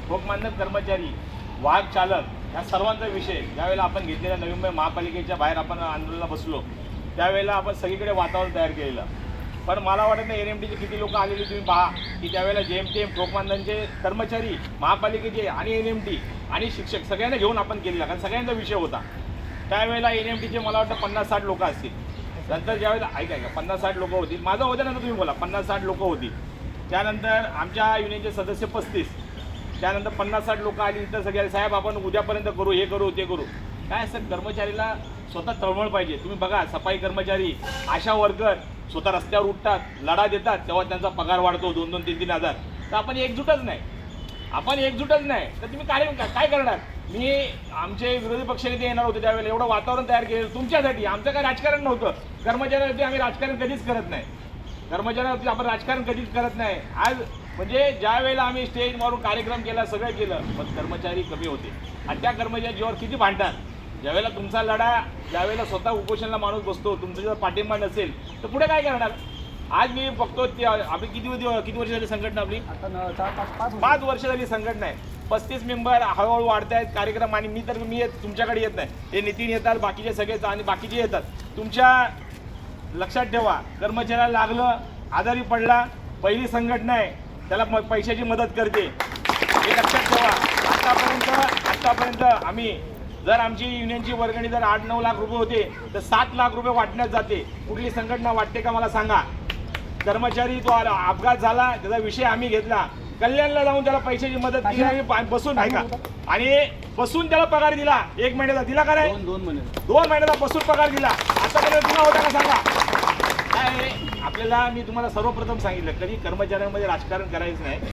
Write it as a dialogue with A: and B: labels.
A: ठोकमानक कर्मचारी, वाहक चालक या सर्वांचा विषय ज्यावेळेला आपण घेतलेल्या नवी मुंबई महापालिकेच्या बाहेर आपण आंदोलनाला बसलो त्यावेळेला आपण सगळीकडे वातावरण तयार केलेलं. पण मला वाटत नाही NMTचे किती लोक आलेले तुम्ही पहा की त्यावेळेला JMTM ठोकमानकचे कर्मचारी महापालिकेचे आणि NMT आणि शिक्षक सगळ्यांना घेऊन आपण केलेला, कारण सगळ्यांचा विषय होता. त्यावेळेला NMTचे मला वाटतं 50-60 लोक असतील. नंतर ज्यावेळेला ऐका 50-60 लोक होती, माझं होतं नंतर तुम्ही बोला 50-60 लोक होती. त्यानंतर आमच्या युनियनचे सदस्य 35, त्यानंतर 50-60 लोक आली. इतर सगळे साहेब आपण उद्यापर्यंत करू, हे करू ते करू. काय असं कर्मचारीला स्वतः तळमळ पाहिजे. तुम्ही बघा सफाई कर्मचारी, आशा वर्कर स्वतः रस्त्यावर उठतात, लढा देतात, तेव्हा त्यांचा पगार वाढतो 2-2, 3-3 हजार. तर आपण एकजूटच नाही, तर तुम्ही काय करणार. मी आमचे विरोधी पक्षनेते येणार होते त्यावेळेला एवढं वातावरण तयार केलं तुमच्यासाठी. आमचं काय राजकारण नव्हतं. कर्मचाऱ्यांवरती आम्ही राजकारण कधीच करत नाही, आपण राजकारण कधीच करत नाही. आज म्हणजे ज्या वेळेला आम्ही स्टेज मारून कार्यक्रम केला, सगळं केलं, पण कर्मचारी कमी होते आणि त्या कर्मचारी जीवावर किती भांडतात. ज्यावेळेला तुमचा लढा, ज्यावेळेला स्वतः उपोषणाला माणूस बसतो, तुमचा जर पाठिंबा नसेल तर पुढे काय करणार. आज मी बघतो ती आपली किती वर्ष झाली संघटना, आपली 5 वर्ष झाली संघटना आहे. 35 मेंबर हळूहळू वाढत आहेत. कार्यक्रम आणि मी तुमच्याकडे येत नाही, हे नितीन येतात, बाकीचे सगळेच आणि बाकीचे येतात. तुमच्या लक्षात ठेवा, कर्मचाऱ्याला लागलं, आजारी पडला, पहिली संघटना आहे, त्याला पैशाची मदत करते, हे लक्षात ठेवा. आतापर्यंत आम्ही जर आमची युनियनची वर्गणी जर 8-9 लाख रुपये होते तर 7 लाख रुपये वाटण्यात जाते. कुठली संघटना वाटते का मला सांगा. कर्मचारी तो अपघात झाला, त्याचा विषय आम्ही घेतला, कल्याणला जाऊन त्याला पैशाची मदत केली, आम्ही बसून ऐका आणि बसून त्याला पगार दिला. 1 महिन्याचा दिला का नाही, 2 महिन्याचा बसून पगार दिला. आतापर्यंत दिला होता का सांगा. काय आपल्याला मी तुम्हाला सर्वप्रथम सांगितलं, कधी कर्मचाऱ्यांमध्ये राजकारण करायचं नाही.